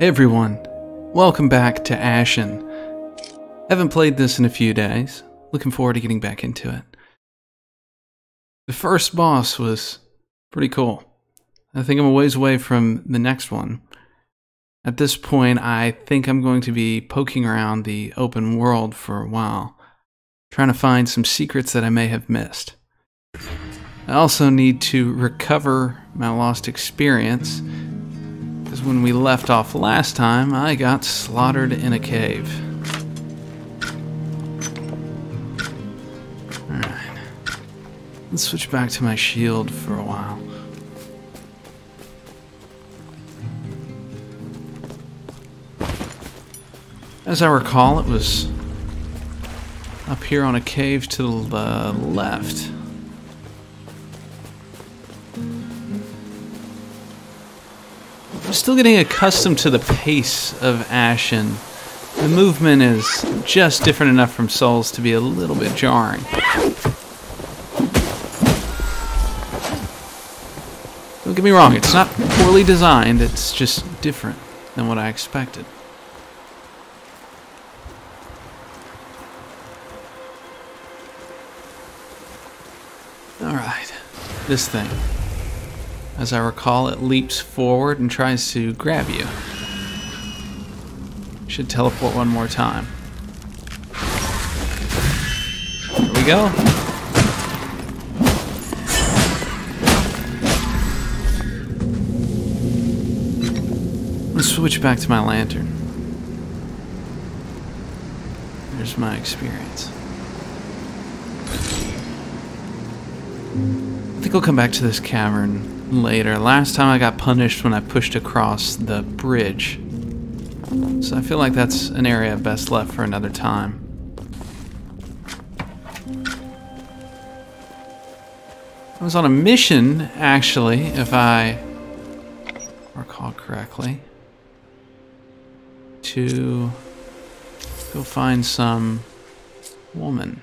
Hey everyone, welcome back to Ashen. Haven't played this in a few days. Looking forward to getting back into it. The first boss was pretty cool. I think I'm a ways away from the next one. At this point, I think I'm going to be poking around the open world for a while, trying to find some secrets that I may have missed. I also need to recover my lost experience, because when we left off last time, I got slaughtered in a cave. Alright. Let's switch back to my shield for a while. As I recall, it was up here on a cave to the left. I'm still getting accustomed to the pace of Ashen. The movement is just different enough from Souls to be a little bit jarring. Don't get me wrong, it's not poorly designed, it's just different than what I expected. Alright, this thing. As I recall, it leaps forward and tries to grab you. Should teleport one more time. There we go. Let's switch back to my lantern. There's my experience. I think I'll come back to this cavern later. Last time I got punished when I pushed across the bridge. So I feel like that's an area best left for another time. I was on a mission, actually, if I recall correctly, to go find some woman.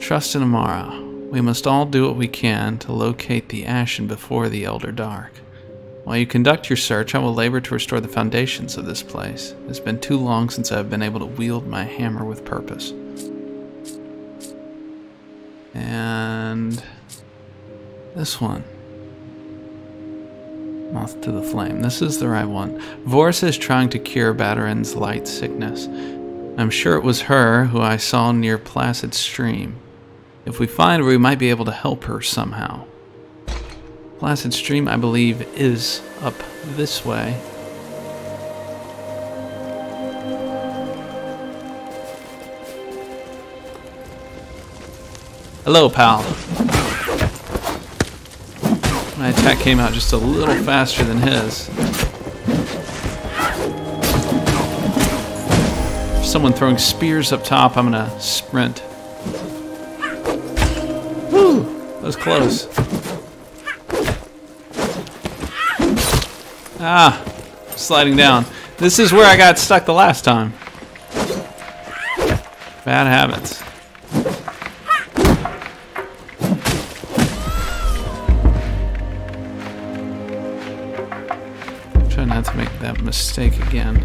Trust in Amara. We must all do what we can to locate the Ashen before the Elder Dark. While you conduct your search, I will labor to restore the foundations of this place. It's been too long since I've been able to wield my hammer with purpose. And this one. Moth to the Flame. This is the right one. Vorsa is trying to cure Batarin's light sickness. I'm sure it was her who I saw near Placid Stream. If we find her, we might be able to help her somehow. Placid Stream, I believe, is up this way. Hello, pal. My attack came out just a little faster than his. Someone throwing spears up top, I'm gonna sprint. Woo! That was close. Ah! Sliding down. This is where I got stuck the last time. Bad habits. Try not to make that mistake again.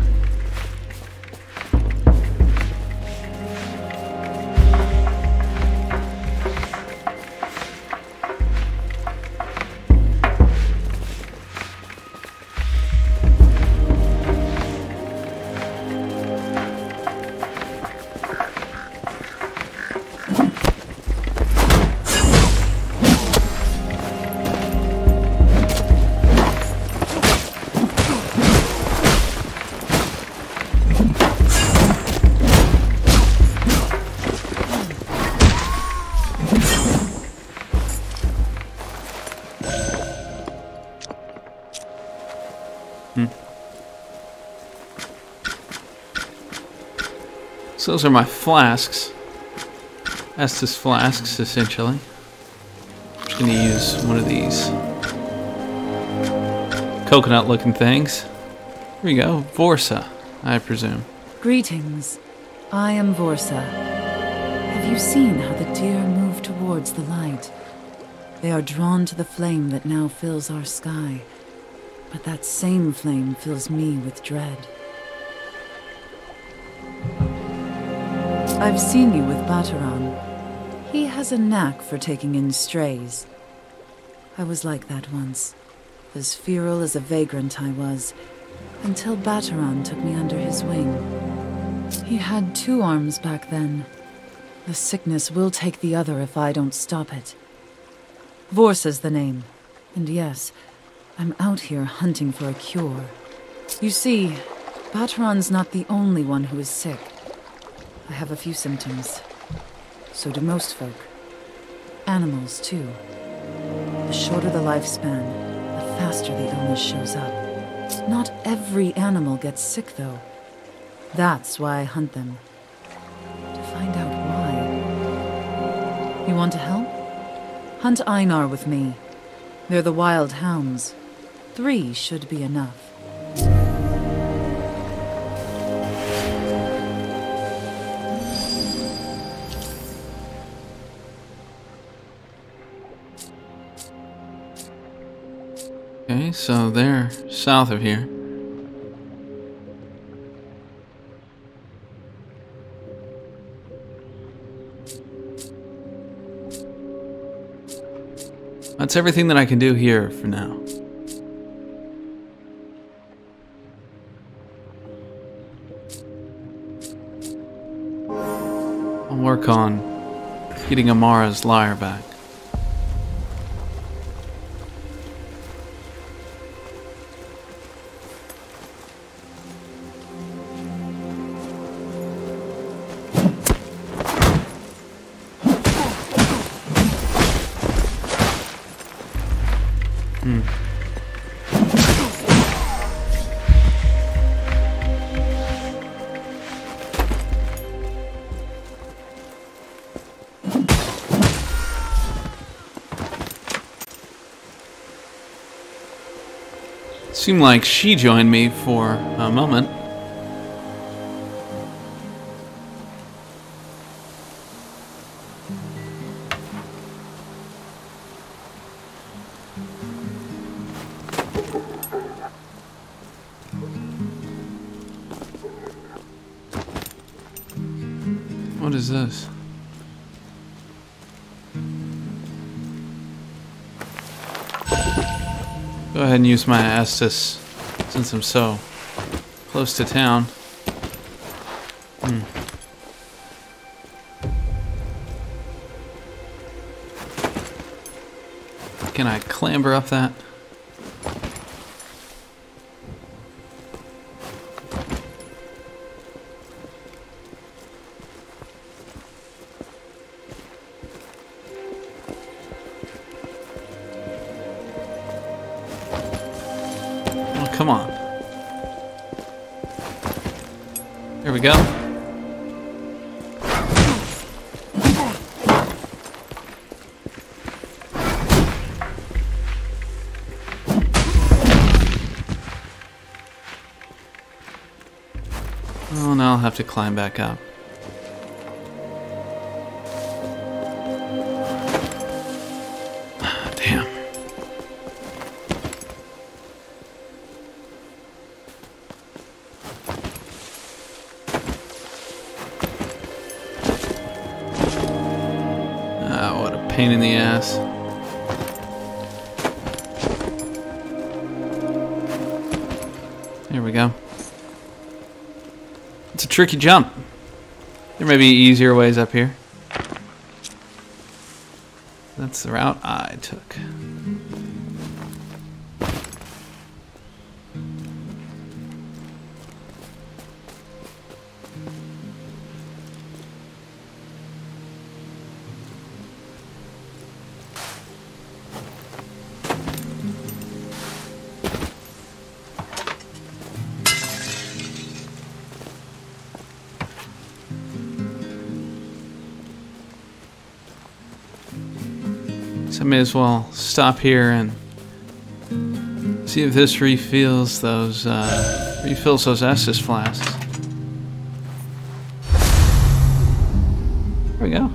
So those are my flasks. Estus flasks, essentially. I'm just going to use one of these coconut-looking things. Here we go. Vorsa, I presume. Greetings. I am Vorsa. Have you seen how the deer move towards the light? They are drawn to the flame that now fills our sky. But that same flame fills me with dread. I've seen you with Bataran. He has a knack for taking in strays. I was like that once. As feral as a vagrant I was, until Bataran took me under his wing. He had 2 arms back then. The sickness will take the other if I don't stop it. Vorsa's the name. And yes, I'm out here hunting for a cure. You see, Bataran's not the only one who is sick. I have a few symptoms. So do most folk. Animals, too. The shorter the lifespan, the faster the illness shows up. Not every animal gets sick, though. That's why I hunt them. To find out why. You want to help? Hunt Einar with me. They're the wild hounds. 3 should be enough. Okay, so they're south of here. That's everything that I can do here for now. I'll work on getting Amara's lyre back. Seemed like she joined me for a moment. What is this? Go ahead and use my Estus since I'm so close to town. Can I clamber up that? Come on. There we go. Oh, now I'll have to climb back up. Damn. What a pain in the ass. There we go. It's a tricky jump. There may be easier ways up here. That's the route I took. So I may as well stop here and see if this refills those Estus flasks. There we go.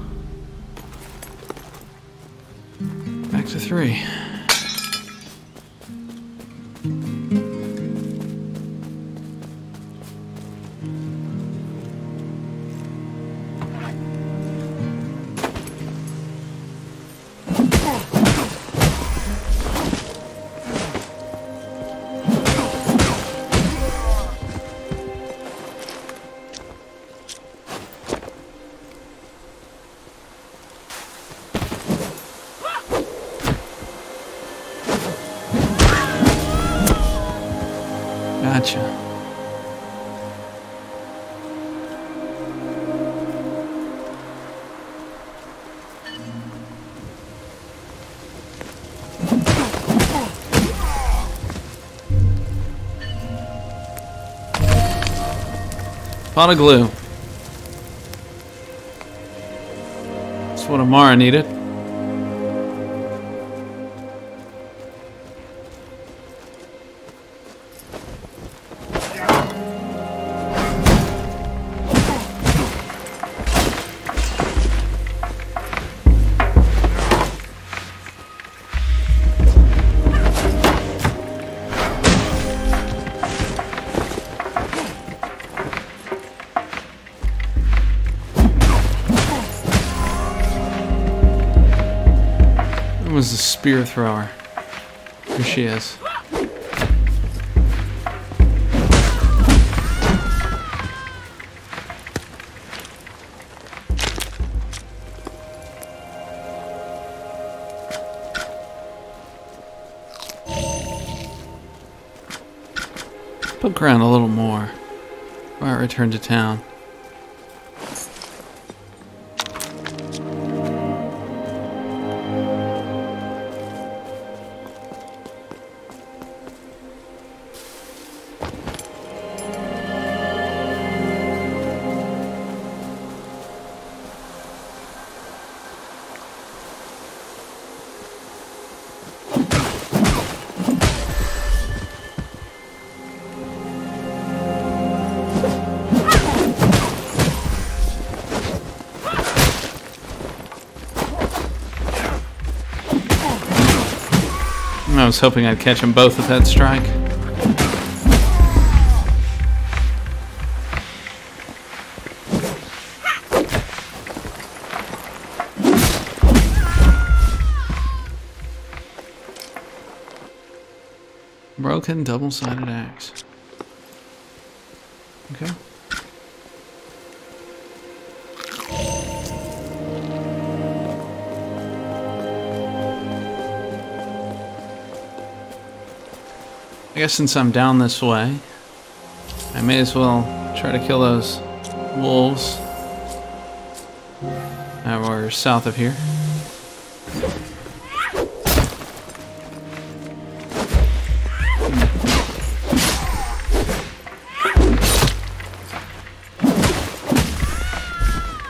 Back to 3. Gotcha. Pot of glue. That's what Amara needed. Was the spear thrower. Here she is. Poke around a little more before I return to town. I was hoping I'd catch them both with that strike. Broken double-sided axe. Okay. I guess since I'm down this way, I may as well try to kill those wolves that were south of here.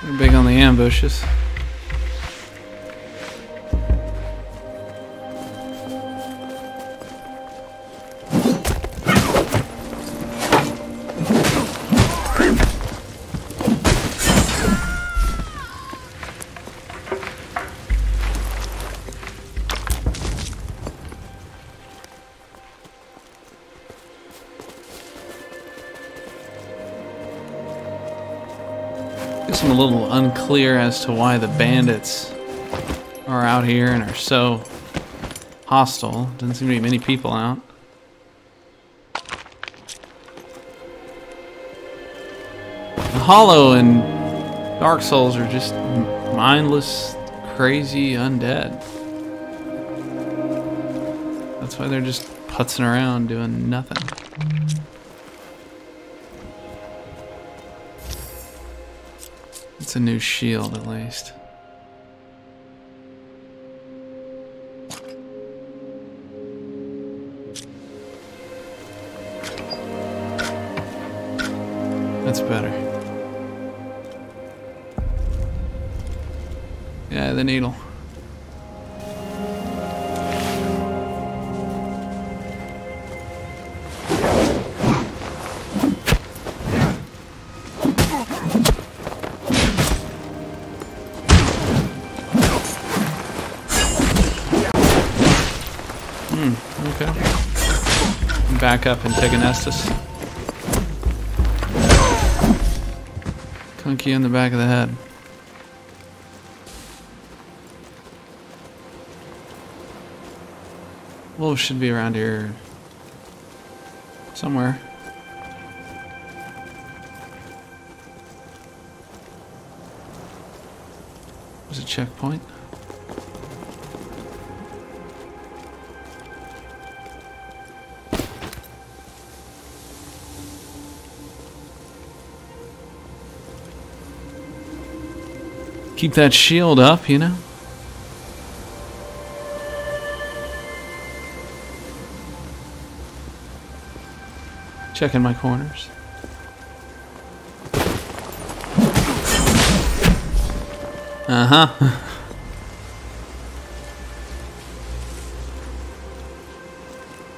They're big on the ambushes. I'm a little unclear as to why the bandits are out here and are so hostile. Doesn't seem to be many people out. The Hollow and Dark Souls are just mindless, crazy undead. That's why they're just putzing around doing nothing. It's a new shield, at least. That's better. Yeah, the needle. Okay. Back up and take an Estus. Clunk you in the back of the head. Wolves should be around here somewhere. There's a checkpoint. Keep that shield up, you know? Checking my corners. Uh-huh.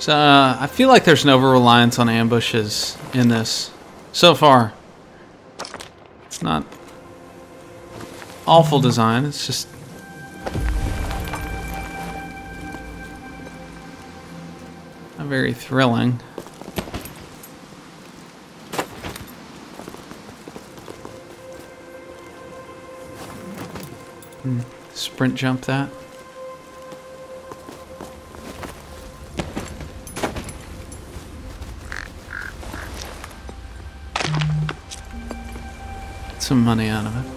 So, I feel like there's an over-reliance on ambushes in this. So far. It's not awful design, it's just not very thrilling. Sprint jump that. Get some money out of it.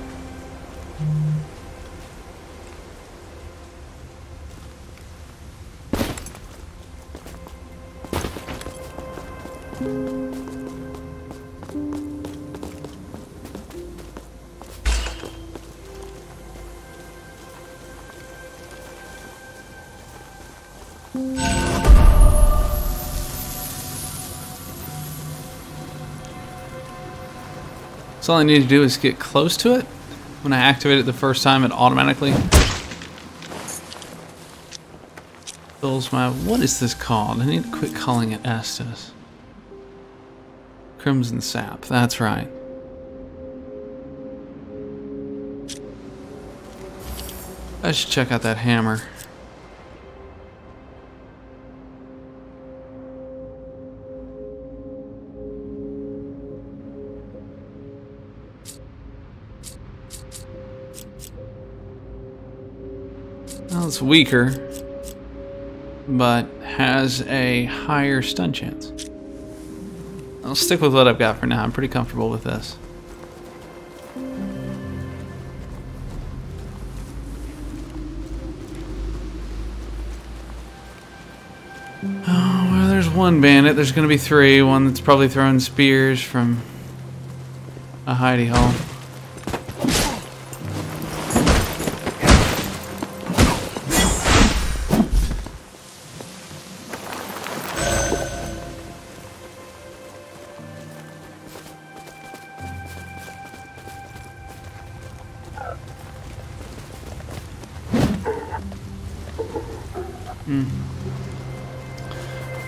So all I need to do is get close to it. When I activate it the first time, it automatically fills my... What is this called? I need to quit calling it Estus. Crimson Sap, that's right. I should check out that hammer. Well, it's weaker, but has a higher stun chance. I'll stick with what I've got for now. I'm pretty comfortable with this. Oh, well, there's one bandit. There's going to be three. One that's probably throwing spears from a hidey hole.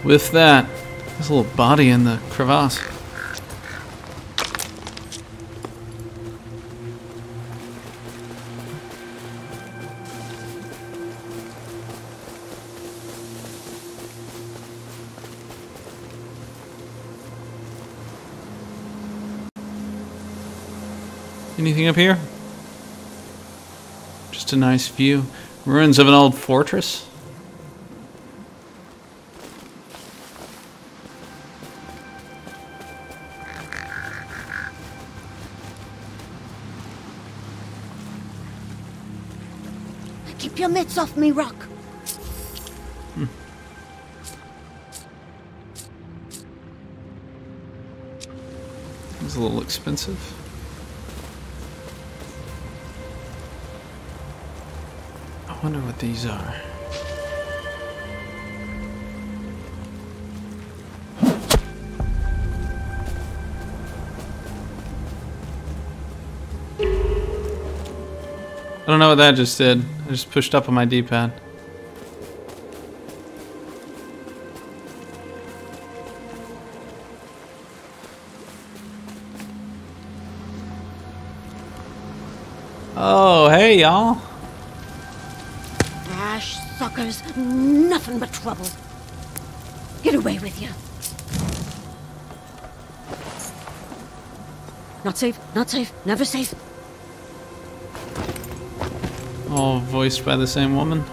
With that, there's a little body in the crevasse. Anything up here? Just a nice view. Ruins of an old fortress. Keep your mitts off me, Rock. It's a little expensive. I wonder what these are. I don't know what that just did. I just pushed up on my D-pad. Oh, hey, y'all. Ash suckers, nothing but trouble. Get away with you. Not safe, not safe, never safe. All voiced by the same woman.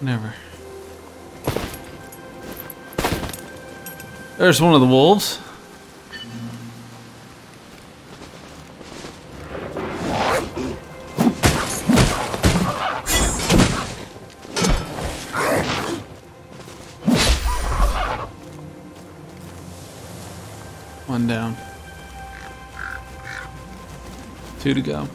Never. There's one of the wolves. One down. 2 to go.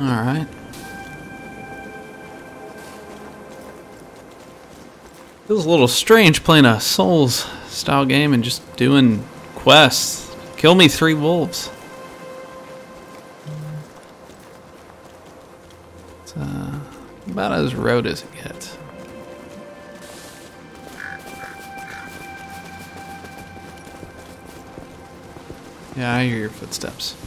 All right. Feels a little strange playing a Souls style game and just doing quests. Kill me 3 wolves. It's about as road as it gets. Yeah, I hear your footsteps.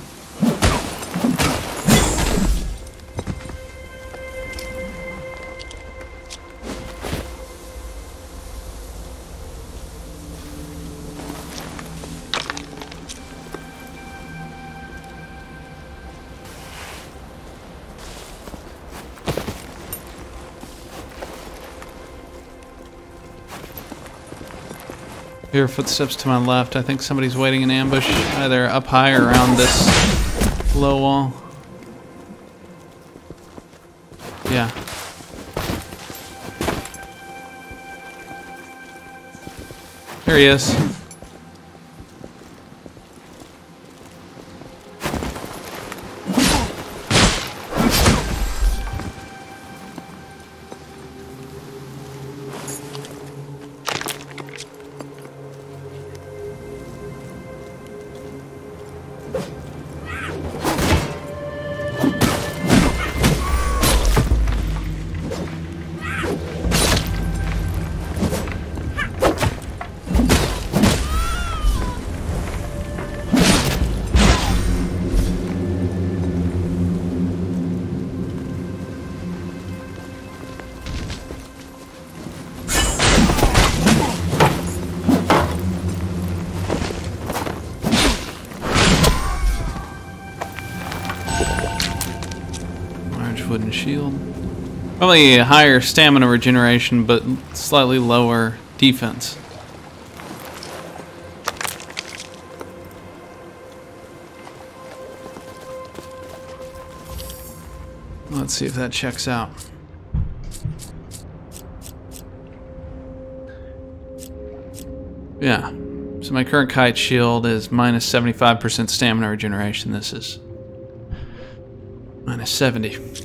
Hear footsteps to my left. I think somebody's waiting in ambush, either up high or around this low wall. Yeah. There he is. Wooden shield. Probably a higher stamina regeneration, but slightly lower defense. Let's see if that checks out. Yeah. So my current kite shield is minus 75% stamina regeneration. This is minus 70.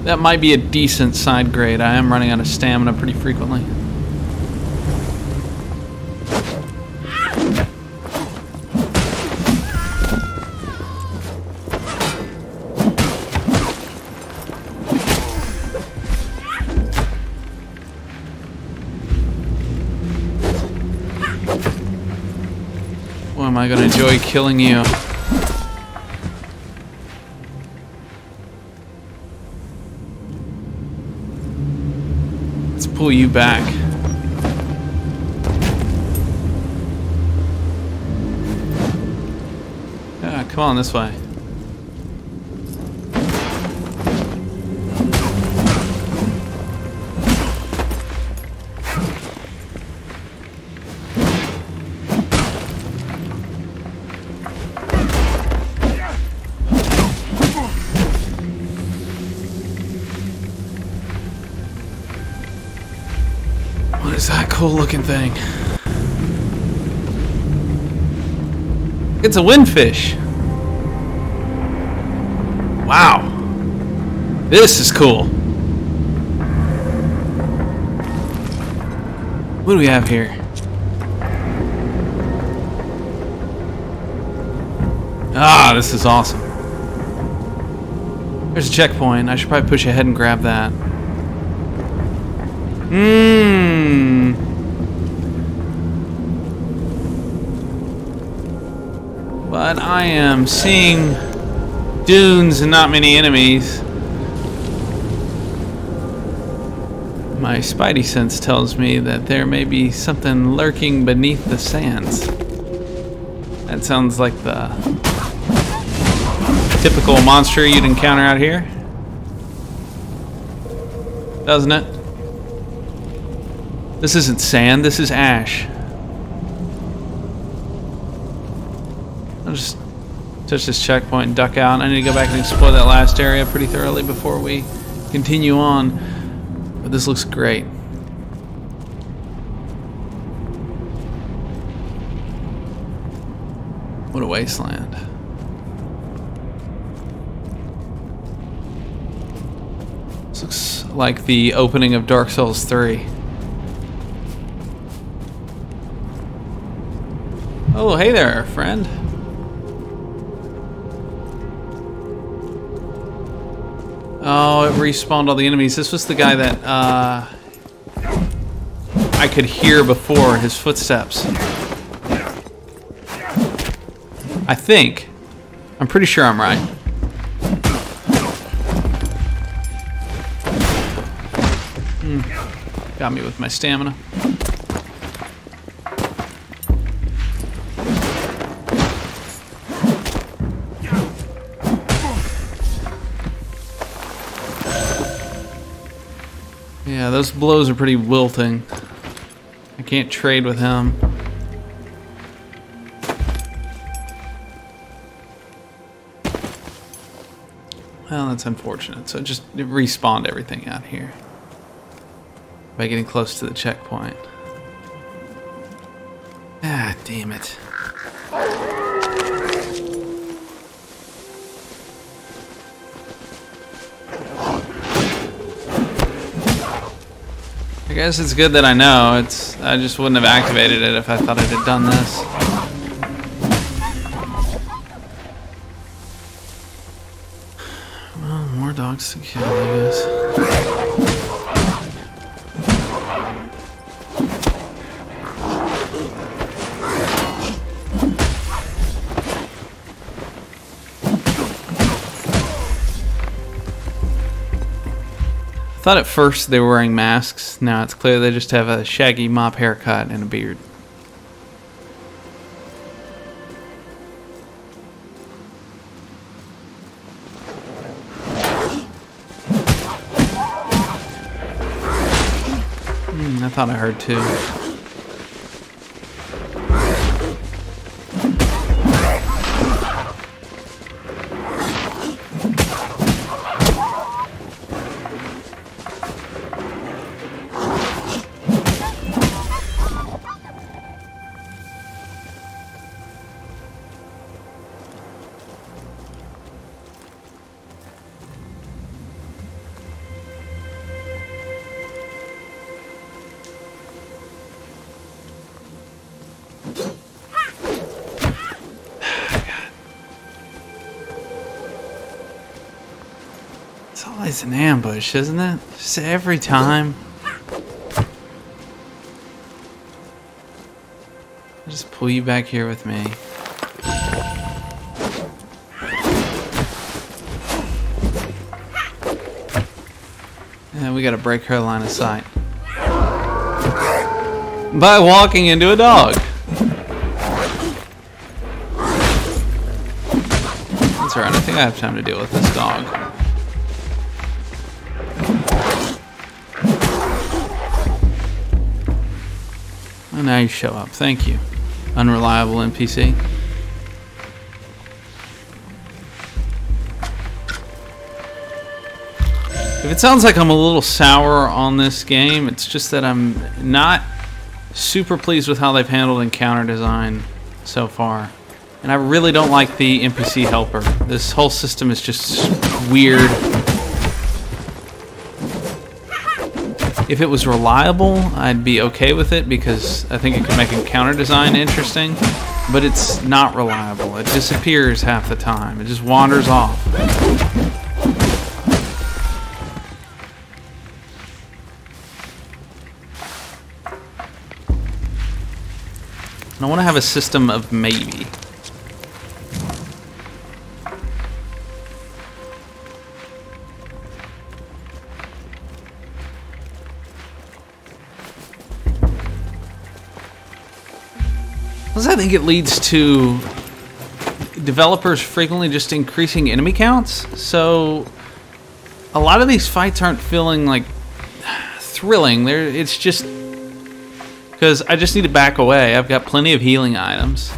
That might be a decent side grade. I am running out of stamina pretty frequently. Boy, am I gonna enjoy killing you. Pull you back. Yeah, come on this way. is that cool looking thing? It's a windfish. Wow. This is cool. What do we have here? Ah, this is awesome. There's a checkpoint. I should probably push ahead and grab that. But I am seeing dunes and not many enemies. My spidey sense tells me that there may be something lurking beneath the sands. That sounds like the typical monster you'd encounter out here, doesn't it? This isn't sand, this is ash. I'll just touch this checkpoint and duck out. I need to go back and explore that last area pretty thoroughly before we continue on. But this looks great. What a wasteland. This looks like the opening of Dark Souls 3. Oh, hey there, friend. Oh, it respawned all the enemies. This was the guy that I could hear before, his footsteps. I think. I'm pretty sure I'm right. Got me with my stamina. Yeah, those blows are pretty wilting. I can't trade with him. Well, that's unfortunate. So it respawned everything out here by getting close to the checkpoint. Ah, damn it. I guess it's good that I know. I just wouldn't have activated it if I thought I had done this. Well, more dogs to kill, I guess. I thought at first they were wearing masks. Now it's clear they just have a shaggy mop haircut and a beard. I thought I heard two. It's always an ambush, isn't it? Just every time. I'll just pull you back here with me. And we gotta break her line of sight. By walking into a dog. That's alright, I think I have time to deal with this dog. Oh, now you show up. Thank you. Unreliable NPC. If it sounds like I'm a little sour on this game, it's just that I'm not super pleased with how they've handled encounter design so far. And I really don't like the NPC helper. This whole system is just weird. If it was reliable, I'd be okay with it because I think it could make encounter design interesting. But it's not reliable. It disappears half the time. It just wanders off. And I want to have a system of maybe. I think it leads to developers frequently just increasing enemy counts. So a lot of these fights aren't feeling like thrilling. It's just because I just need to back away. I've got plenty of healing items.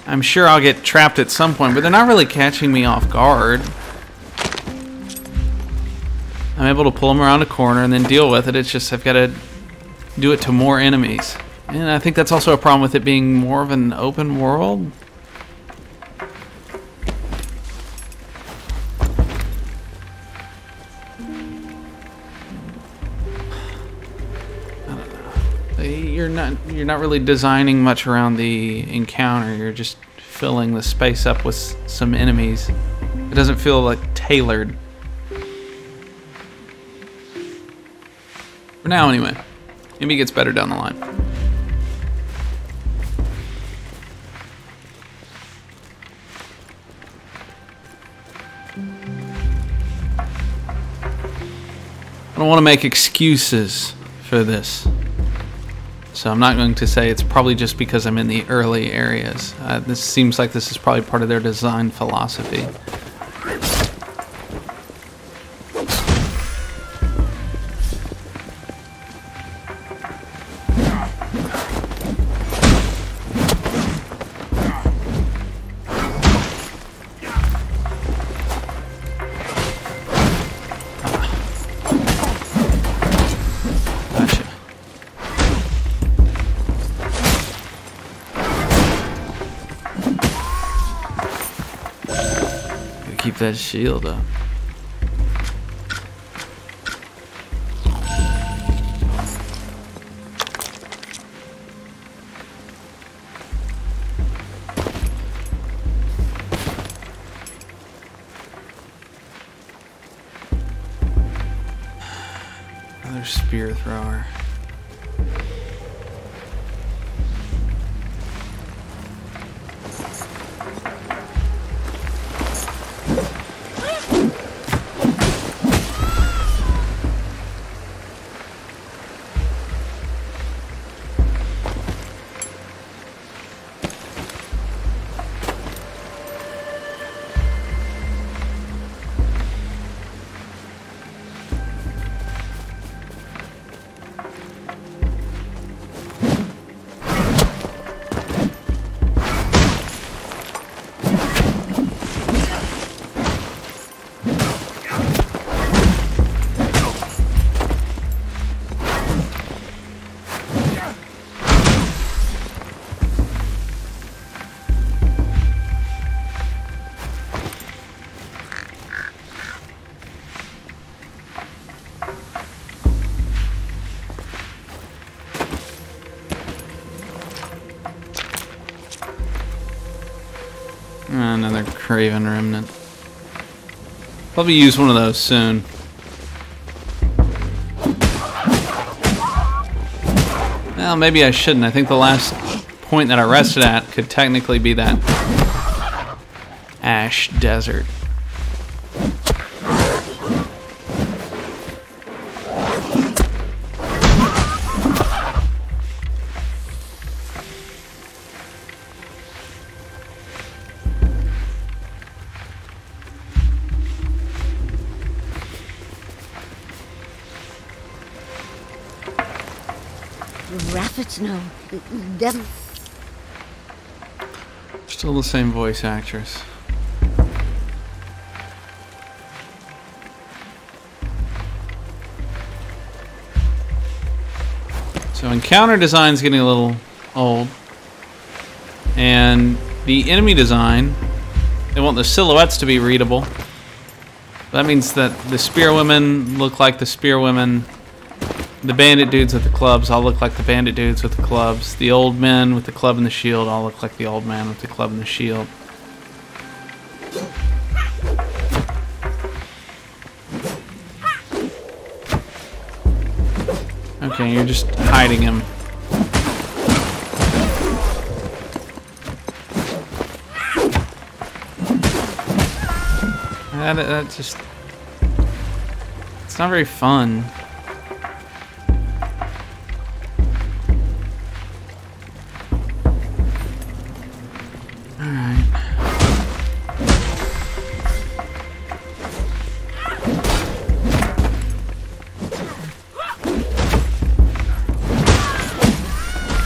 I'm sure I'll get trapped at some point, but they're not really catching me off guard. I'm able to pull them around a corner and then deal with it. It's just I've got to do it to more enemies. And I think that's also a problem with it being more of an open world. I don't know. You're not really designing much around the encounter. You're just filling the space up with some enemies. It doesn't feel like tailored. For now, anyway. Maybe it gets better down the line. I don't want to make excuses for this, so I'm not going to say it's probably just because I'm in the early areas. This seems like this is probably part of their design philosophy. Keep that shield up. Another spear thrower. Another Craven Remnant. Probably use one of those soon. Well, maybe I shouldn't. I think the last point that I rested at could technically be that Ash Desert. No, devil. Still the same voice actress. So encounter design's getting a little old. And the enemy design, they want the silhouettes to be readable. That means that the spearwomen look like the spearwomen. The bandit dudes with the clubs all look like the bandit dudes with the clubs. The old men with the club and the shield all look like the old man with the club and the shield. Okay, you're just hiding him. That just... It's not very fun. Alright.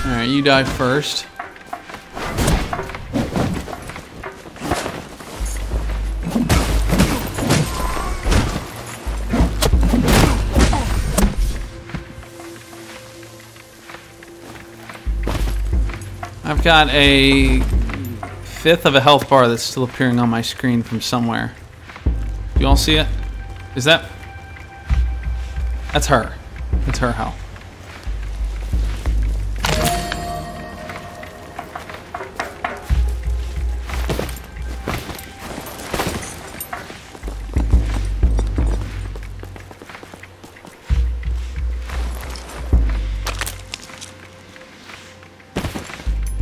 Alright, you die first. I've got a fifth of a health bar that's still appearing on my screen from somewhere. You all see it? Is that... That's her. That's her health.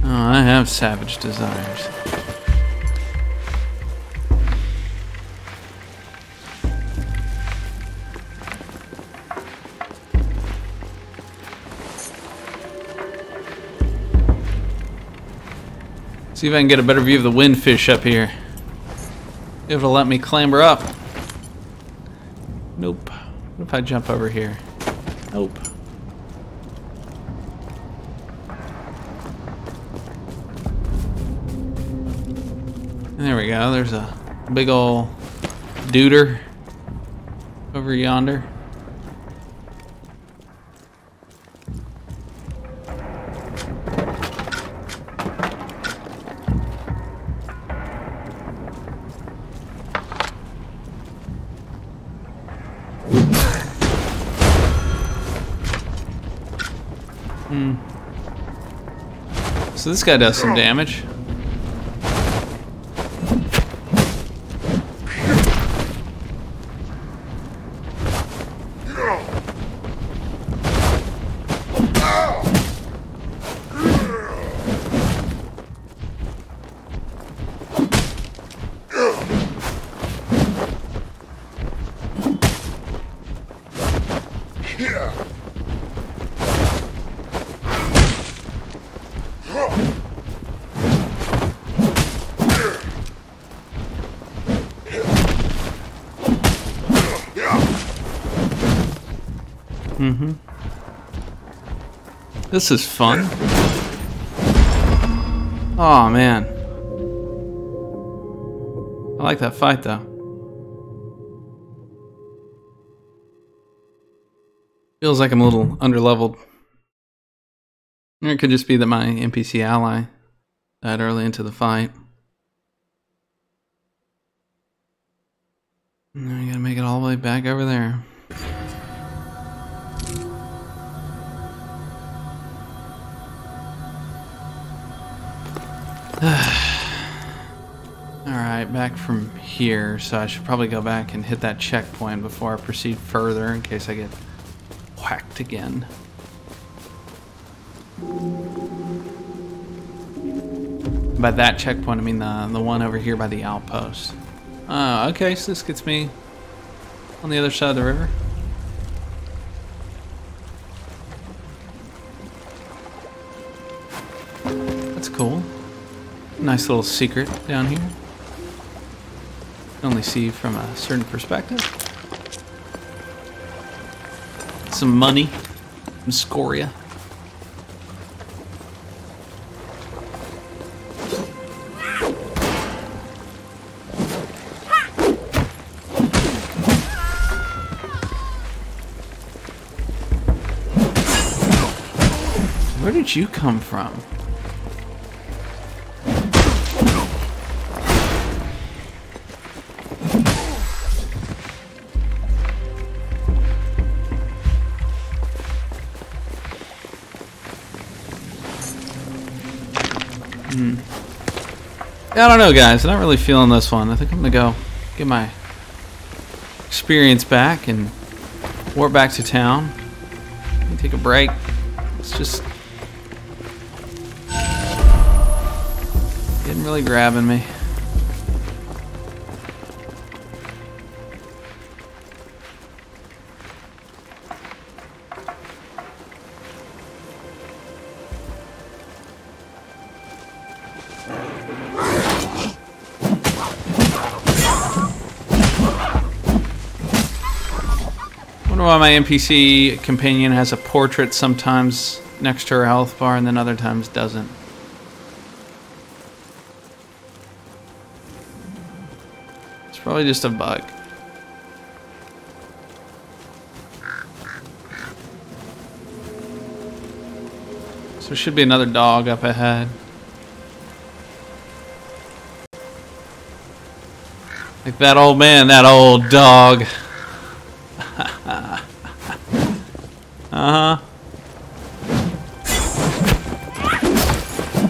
I have savage desires. See if I can get a better view of the windfish up here. It'll let me clamber up. Nope. What if I jump over here? Nope. There we go. There's a big ol' duder over yonder. So this guy does some damage. This is fun. Oh man. I like that fight though. Feels like I'm a little underleveled. Or it could just be that my NPC ally died early into the fight. Now I gotta make it all the way back over there. Alright, back from here, so I should probably go back and hit that checkpoint before I proceed further in case I get whacked again. By that checkpoint, I mean the one over here by the outpost. Oh, okay, so this gets me on the other side of the river. That's cool. Nice little secret down here. Only see from a certain perspective. Some money, some scoria. Where'd you come from? I don't know, guys. I'm not really feeling this one. I think I'm gonna go get my experience back and warp back to town. Maybe take a break. It's just getting really grabbing me. Why my NPC companion has a portrait sometimes next to her health bar and then other times doesn't. It's probably just a bug. So there should be another dog up ahead. Like that old man, that old dog.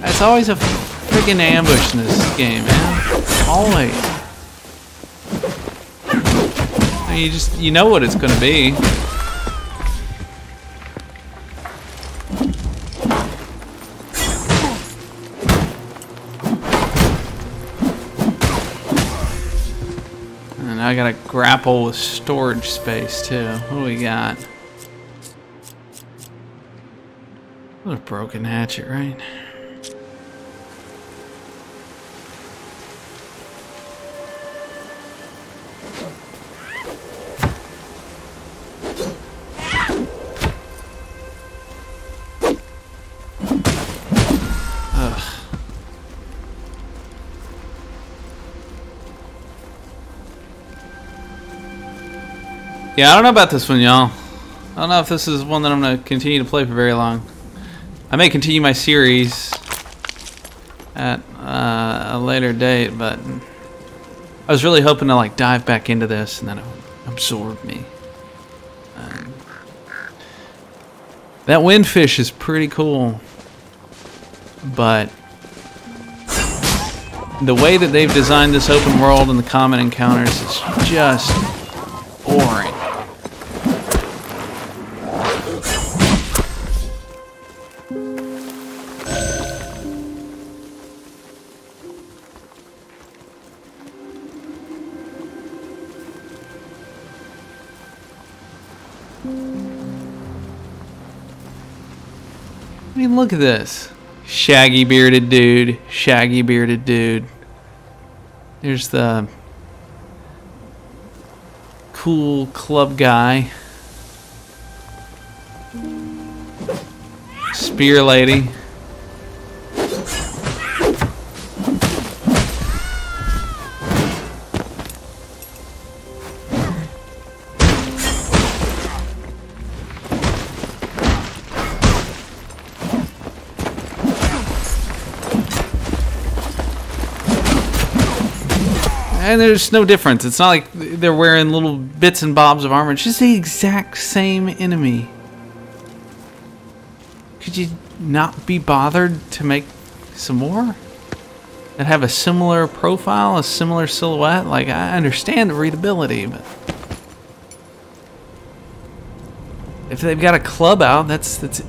It's always a friggin' ambush in this game, man. Always. I mean, you know what it's gonna be. And I gotta grapple with storage space too. What do we got? What a broken hatchet, right? Yeah, I don't know about this one, y'all. I don't know if this is one that I'm going to continue to play for very long. I may continue my series at a later date, but I was really hoping to like dive back into this and then it would absorb me. That windfish is pretty cool, but the way that they've designed this open world and the common encounters is just boring. I mean, look at this. Shaggy bearded dude. Shaggy bearded dude. There's the cool club guy. Spear lady. And there's no difference. It's not like they're wearing little bits and bobs of armor. It's just the exact same enemy. Could you not be bothered to make some more that have a similar profile, a similar silhouette? Like, I understand the readability, but if they've got a club out, that's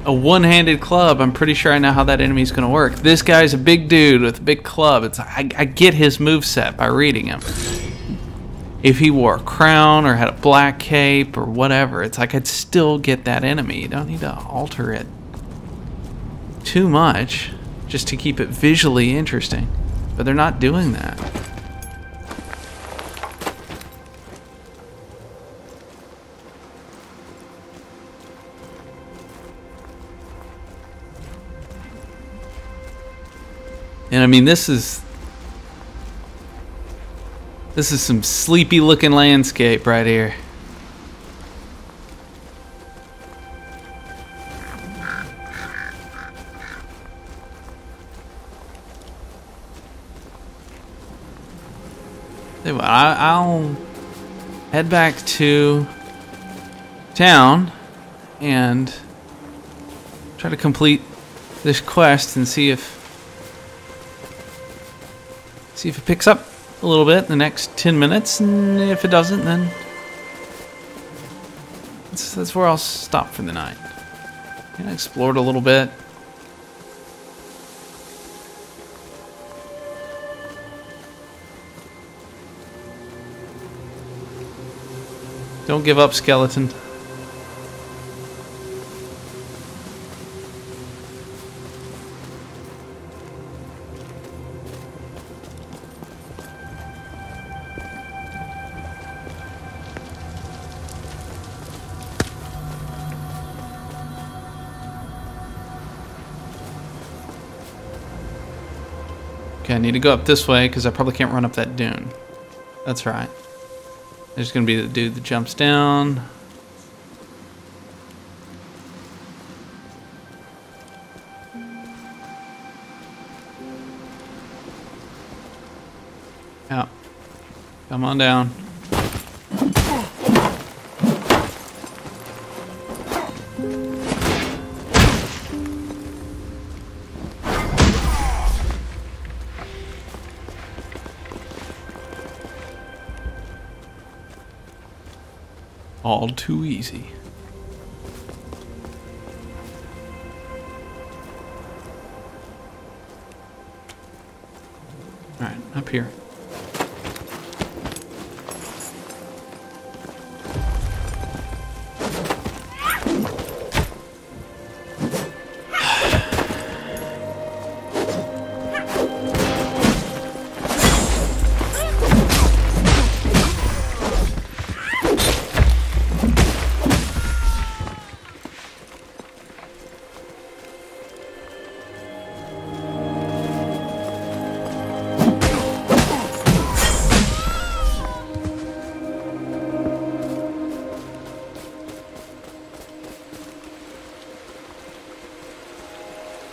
a one-handed club. I'm pretty sure I know how that enemy's going to work. This guy's a big dude with a big club. It's I get his moveset by reading him. If he wore a crown or had a black cape or whatever, it's like I'd still get that enemy. You don't need to alter it too much just to keep it visually interesting. But they're not doing that. And I mean, this is some sleepy looking landscape right here. Tell you what, I'll head back to town and try to complete this quest and see if it picks up a little bit in the next 10 minutes, and if it doesn't, then that's where I'll stop for the night. And I explored a little bit. Don't give up, skeleton. Okay, I need to go up this way because I probably can't run up that dune. That's right. There's gonna be the dude that jumps down. Yeah. Come on down. All too easy. All right, up here.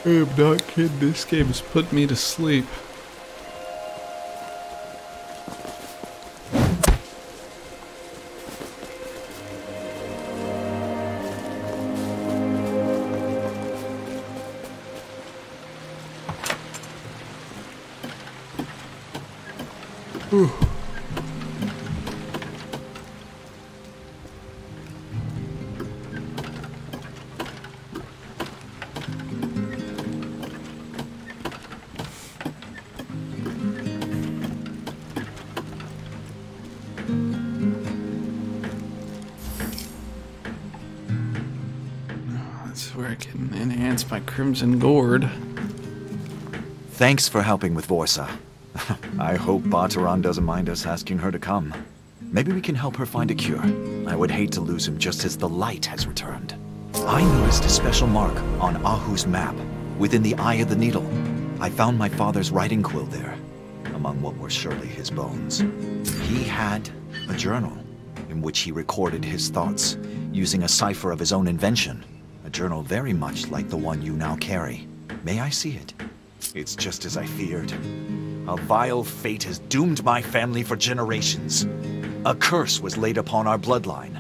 I'm not kidding, this game has put me to sleep. Whew. Where I can enhance my Crimson Gourd. Thanks for helping with Vorsa. I hope Barteron doesn't mind us asking her to come. Maybe we can help her find a cure. I would hate to lose him just as the light has returned. I noticed a special mark on Ahu's map, within the Eye of the Needle. I found my father's writing quill there, among what were surely his bones. He had a journal, in which he recorded his thoughts, using a cipher of his own invention. A journal very much like the one you now carry. May I see it? It's just as I feared. A vile fate has doomed my family for generations. A curse was laid upon our bloodline,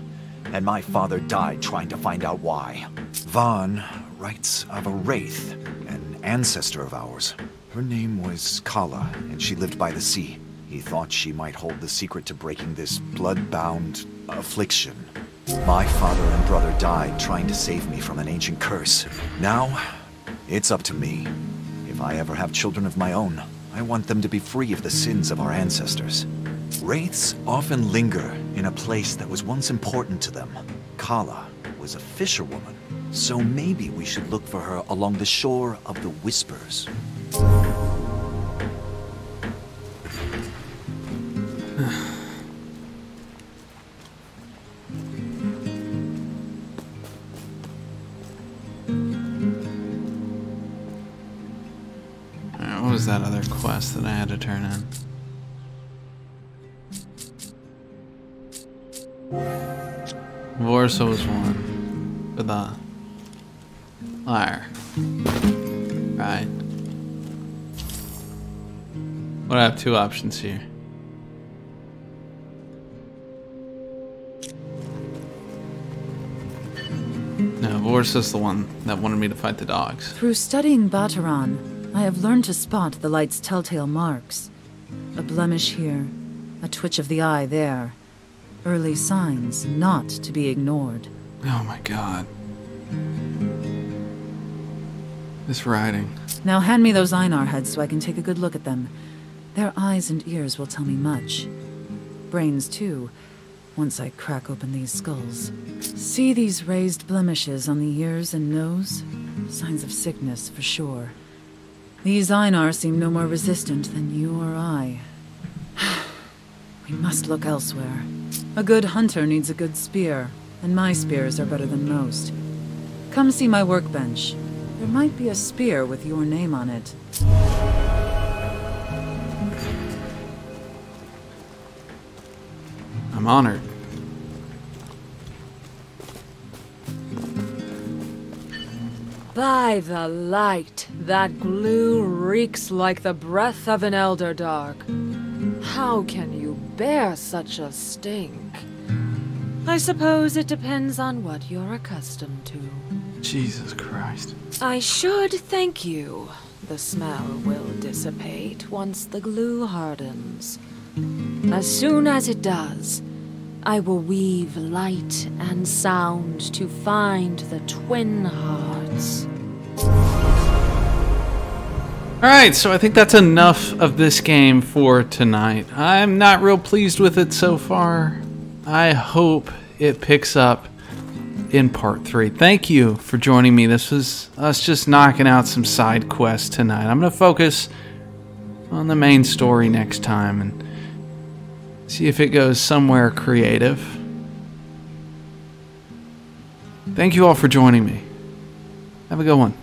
and my father died trying to find out why. Vaughn writes of a wraith, an ancestor of ours. Her name was Kala, and she lived by the sea. He thought she might hold the secret to breaking this blood-bound affliction. My father and brother died trying to save me from an ancient curse. Now, it's up to me. If I ever have children of my own, I want them to be free of the sins of our ancestors. Wraiths often linger in a place that was once important to them. Kala was a fisherwoman, so maybe we should look for her along the shore of the Whispers. What was that other quest that I had to turn in? Vorsa was one. For the lyre. Right. But I have two options here. Vorsa's the one that wanted me to fight the dogs. Through studying Bataran, I have learned to spot the light's telltale marks. A blemish here, a twitch of the eye there. Early signs not to be ignored. Oh my god. This writing. Now hand me those Einar heads so I can take a good look at them. Their eyes and ears will tell me much. Brains too, once I crack open these skulls. See these raised blemishes on the ears and nose? Signs of sickness for sure. These Einar seem no more resistant than you or I. We must look elsewhere. A good hunter needs a good spear, and my spears are better than most. Come see my workbench. There might be a spear with your name on it. I'm honored. By the light, that glue reeks like the breath of an elder dark. How can you bear such a stink? I suppose it depends on what you're accustomed to. Jesus Christ. I should thank you. The smell will dissipate once the glue hardens. As soon as it does, I will weave light and sound to find the twin hearts. Alright, so I think that's enough of this game for tonight. I'm not real pleased with it so far. I hope it picks up in part 3. Thank you for joining me. This was us just knocking out some side quests tonight. I'm going to focus on the main story next time and see if it goes somewhere creative. Thank you all for joining me. Have a good one.